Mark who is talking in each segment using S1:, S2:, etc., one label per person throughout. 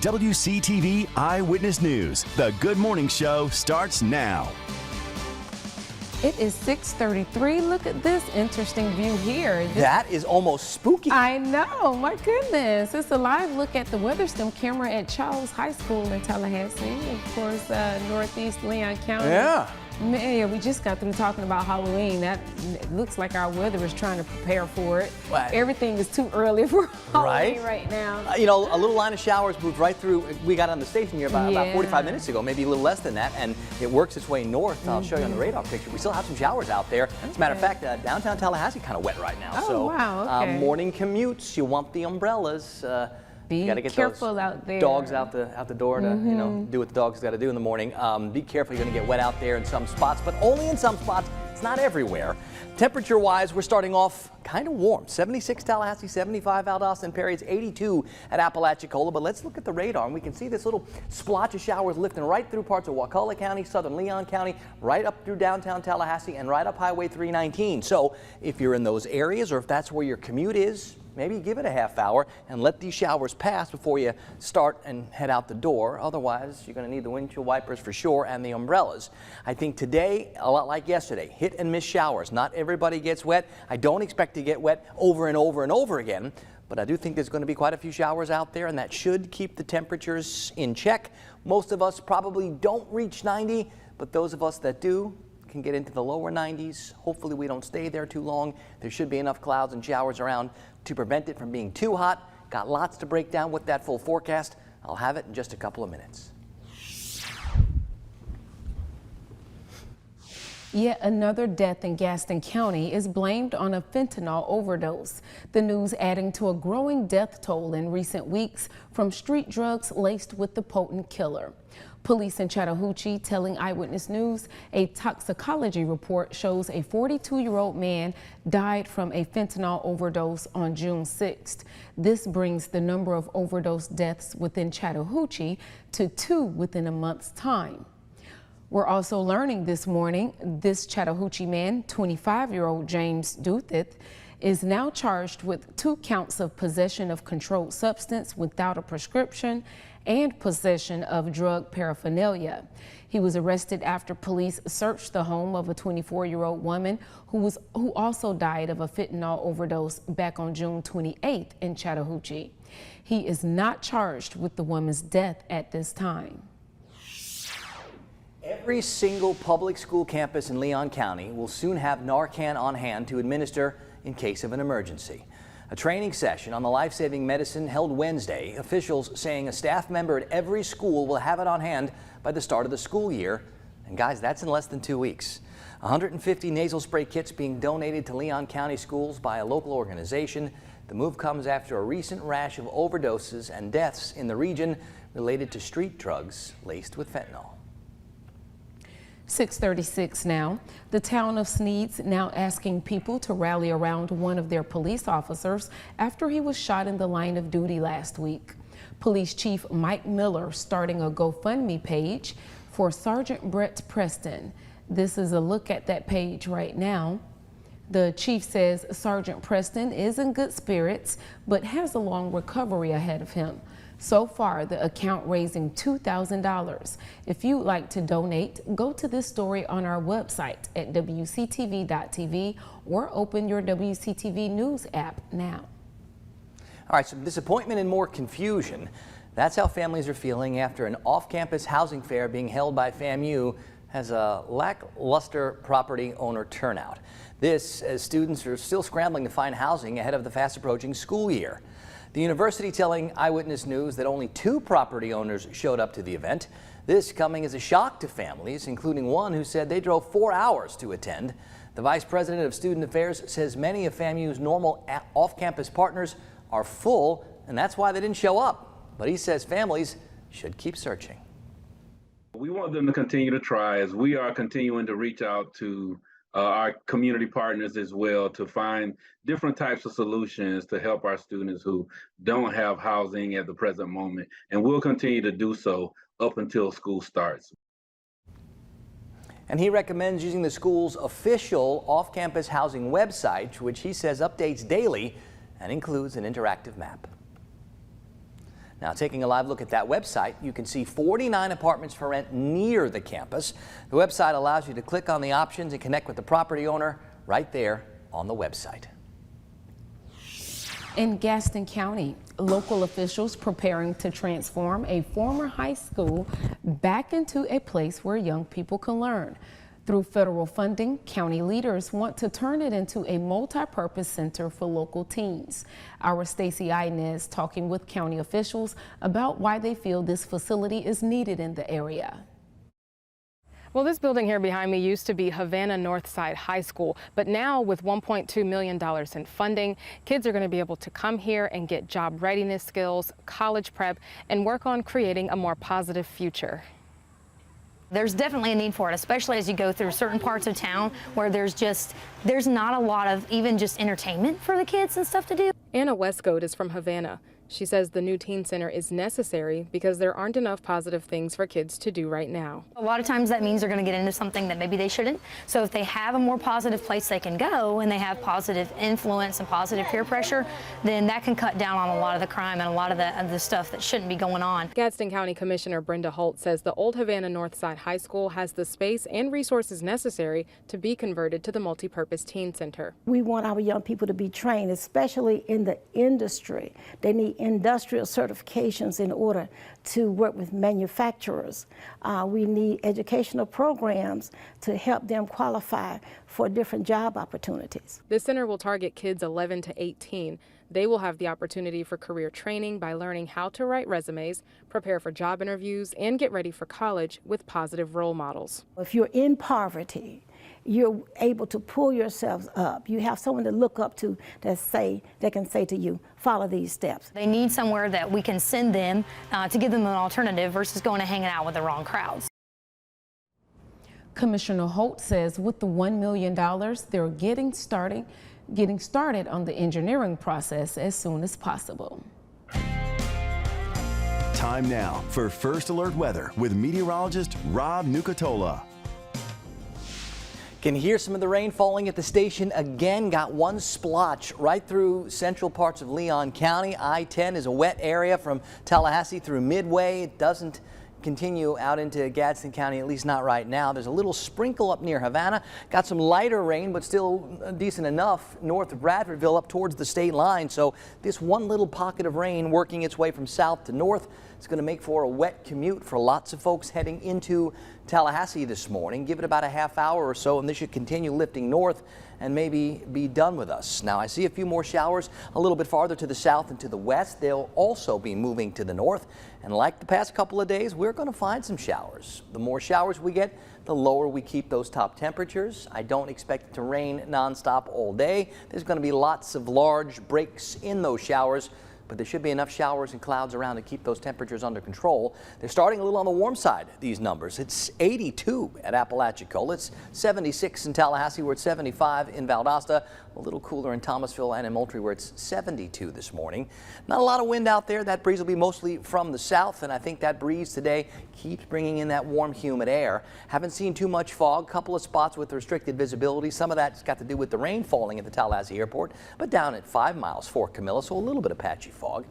S1: WCTV Eyewitness News. The Good Morning Show starts now.
S2: It is 6:33. Look at this interesting view here.
S3: That is almost spooky.
S2: I know, my goodness. It's a live look at the weather stem camera at Chiles High School in Tallahassee, of course, Northeast Leon County.
S3: Yeah.
S2: Man, we just got through talking about Halloween. That looks like our weather is trying to prepare for it.
S3: Right.
S2: Everything is too early for Halloween right now.
S3: You know, a little line of showers moved right through. We got on the station here about 45 minutes ago, maybe a little less than that, and it works its way north. I'll show you on the radar picture. We still have some showers out there. As a matter of fact, downtown Tallahassee kind of wet right now.
S2: Oh, wow, okay.
S3: Morning commutes, you want the umbrellas.
S2: Be
S3: gotta get
S2: careful
S3: those
S2: out there.
S3: Dogs out the door to you know, do what the dogs got to do in the morning. Be careful, you're going to get wet out there in some spots, but only in some spots. It's not everywhere. Temperature-wise, we're starting off kind of warm. 76 Tallahassee, 75 Valdosta, Perry. It's 82 at Apalachicola. But let's look at the radar, and we can see this little splotch of showers lifting right through parts of Wakulla County, southern Leon County, right up through downtown Tallahassee, and right up Highway 319. So if you're in those areas, or if that's where your commute is, maybe give it a half hour and let these showers pass before you start and head out the door. Otherwise, you're going to need the windshield wipers for sure and the umbrellas. I think today, a lot like yesterday, hit and miss showers. Not everybody gets wet. I don't expect to get wet over and over and over again, but I do think there's going to be quite a few showers out there, and that should keep the temperatures in check. Most of us probably don't reach 90, but those of us that do can get into the lower 90s. Hopefully we don't stay there too long. There should be enough clouds and showers around to prevent it from being too hot. Got lots to break down with that full forecast. I'll have it in just a couple of minutes.
S2: Yet another death in Gaston County is blamed on a fentanyl overdose. The news adding to a growing death toll in recent weeks from street drugs laced with the potent killer. Police in Chattahoochee telling Eyewitness News a toxicology report shows a 42-year-old man died from a fentanyl overdose on June 6th. This brings the number of overdose deaths within Chattahoochee to 2 within a month's time. We're also learning this morning this Chattahoochee man, 25-year-old James Duthith, is now charged with 2 counts of possession of controlled substance without a prescription and possession of drug paraphernalia. He was arrested after police searched the home of a 24-year-old woman who also died of a fentanyl overdose back on June 28th in Chattahoochee. He is not charged with the woman's death at this time.
S3: Every single public school campus in Leon County will soon have Narcan on hand to administer in case of an emergency. A training session on the life-saving medicine held Wednesday, officials saying a staff member at every school will have it on hand by the start of the school year. And guys, that's in less than 2 weeks. 150 nasal spray kits being donated to Leon County schools by a local organization. The move comes after a recent rash of overdoses and deaths in the region related to street drugs laced with fentanyl.
S2: 6:36 now. The town of Sneed's now asking people to rally around one of their police officers after he was shot in the line of duty last week. Police Chief Mike Miller starting a GoFundMe page for Sergeant Brett Preston. This is a look at that page right now. The chief says Sergeant Preston is in good spirits, but has a long recovery ahead of him. So far, the account raising $2,000. If you'd like to donate, go to this story on our website at WCTV.tv or open your WCTV News app now.
S3: All right, some disappointment and more confusion. That's how families are feeling after an off-campus housing fair being held by FAMU has a lackluster property owner turnout. This as students are still scrambling to find housing ahead of the fast-approaching school year. The university telling Eyewitness News that only 2 property owners showed up to the event. This coming as a shock to families, including one who said they drove 4 hours to attend. The vice president of student affairs says many of FAMU's normal off-campus partners are full, and that's why they didn't show up. But he says families should keep searching.
S4: We want them to continue to try as we are continuing to reach out to our community partners as well to find different types of solutions to help our students who don't have housing at the present moment. And we'll continue to do so up until school starts.
S3: And he recommends using the school's official off-campus housing website, which he says updates daily and includes an interactive map. Now, taking a live look at that website, you can see 49 apartments for rent near the campus. The website allows you to click on the options and connect with the property owner right there on the website.
S2: In Gaston County, local officials preparing to transform a former high school back into a place where young people can learn. Through federal funding, county leaders want to turn it into a multi-purpose center for local teens. Our Stacey Inez talking with county officials about why they feel this facility is needed in the area.
S5: Well, this building here behind me used to be Havana Northside High School, but now with $1.2 million in funding, kids are going to be able to come here and get job readiness skills, college prep, and work on creating a more positive future.
S6: There's definitely a need for it, especially as you go through certain parts of town where there's not a lot of even just entertainment for the kids and stuff to do.
S5: Anna Westcoat is from Havana. She says the new teen center is necessary because there aren't enough positive things for kids to do right now.
S6: A lot of times that means they're going to get into something that maybe they shouldn't. So if they have a more positive place they can go and they have positive influence and positive peer pressure, then that can cut down on a lot of the crime and a lot of the stuff that shouldn't be going on.
S5: Gadsden County Commissioner Brenda Holt says the old Havana Northside High School has the space and resources necessary to be converted to the multi-purpose teen center.
S7: We want our young people to be trained, especially in the industry. They need industrial certifications in order to work with manufacturers. We need educational programs to help them qualify for different job opportunities.
S5: This center will target kids 11 to 18. They will have the opportunity for career training by learning how to write resumes, prepare for job interviews, and get ready for college with positive role models.
S7: If you're in poverty, you're able to pull yourselves up. You have someone to look up to that can say to you, follow these steps.
S6: They need somewhere that we can send them to give them an alternative versus going and hanging out with the wrong crowds.
S2: Commissioner Holt says with the $1 million, they're getting started on the engineering process as soon as possible.
S1: Time now for First Alert Weather with meteorologist Rob Nucatola.
S3: Can hear some of the rain falling at the station again. Got one splotch right through central parts of Leon County. I-10 is a wet area from Tallahassee through Midway. It doesn't continue out into Gadsden County, at least not right now. There's a little sprinkle up near Havana. Got some lighter rain, but still decent enough north of Bradfordville up towards the state line. So this one little pocket of rain working its way from south to north is going to make for a wet commute for lots of folks heading into Tallahassee this morning. Give it about a half hour or so, and this should continue lifting north and maybe be done with us. Now, I see a few more showers a little bit farther to the south and to the west. They'll also be moving to the north. And like the past couple of days, we're going to find some showers. The more showers we get, the lower we keep those top temperatures. I don't expect it to rain nonstop all day. There's going to be lots of large breaks in those showers, but there should be enough showers and clouds around to keep those temperatures under control. They're starting a little on the warm side, these numbers. It's 82 at Apalachicola. It's 76 in Tallahassee. We're at 75 in Valdosta. A little cooler in Thomasville and in Moultrie, where it's 72 this morning. Not a lot of wind out there. That breeze will be mostly from the south, and I think that breeze today keeps bringing in that warm, humid air. Haven't seen too much fog. A couple of spots with restricted visibility. Some of that's got to do with the rain falling at the Tallahassee airport, but down at 5 miles Fort Camilla, so a little bit of patchy fog.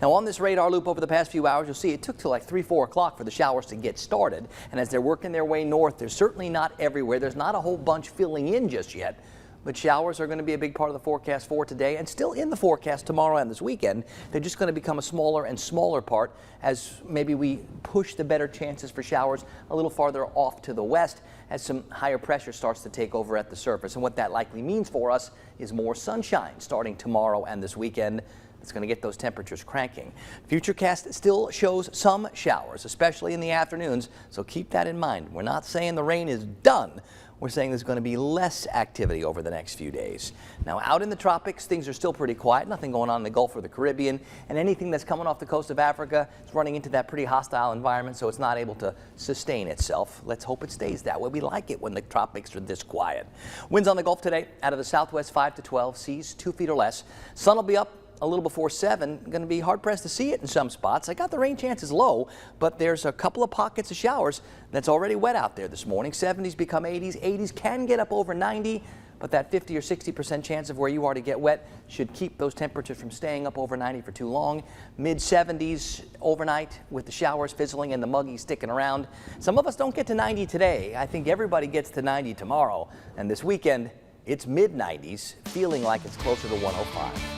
S3: Now, on this radar loop over the past few hours, you'll see it took till like 3, 4 o'clock for the showers to get started. And as they're working their way north, they're certainly not everywhere. There's not a whole bunch filling in just yet. But showers are going to be a big part of the forecast for today and still in the forecast tomorrow and this weekend. They're just going to become a smaller and smaller part as maybe we push the better chances for showers a little farther off to the west as some higher pressure starts to take over at the surface. And what that likely means for us is more sunshine starting tomorrow and this weekend. It's going to get those temperatures cranking. Futurecast still shows some showers, especially in the afternoons, so keep that in mind. We're not saying the rain is done. We're saying there's going to be less activity over the next few days. Now, out in the tropics, things are still pretty quiet. Nothing going on in the Gulf or the Caribbean. And anything that's coming off the coast of Africa is running into that pretty hostile environment, so it's not able to sustain itself. Let's hope it stays that way. We like it when the tropics are this quiet. Winds on the Gulf today out of the southwest 5 to 12, seas 2 feet or less. Sun will be up a little before 7. Going to be hard pressed to see it in some spots. I got the rain chances low, but there's a couple of pockets of showers that's already wet out there this morning. 70s become 80s. 80s can get up over 90, but that 50 or 60% chance of where you are to get wet should keep those temperatures from staying up over 90 for too long. Mid 70s overnight with the showers fizzling and the muggy sticking around. Some of us don't get to 90 today. I think everybody gets to 90 tomorrow. And this weekend, it's mid 90s, feeling like it's closer to 105.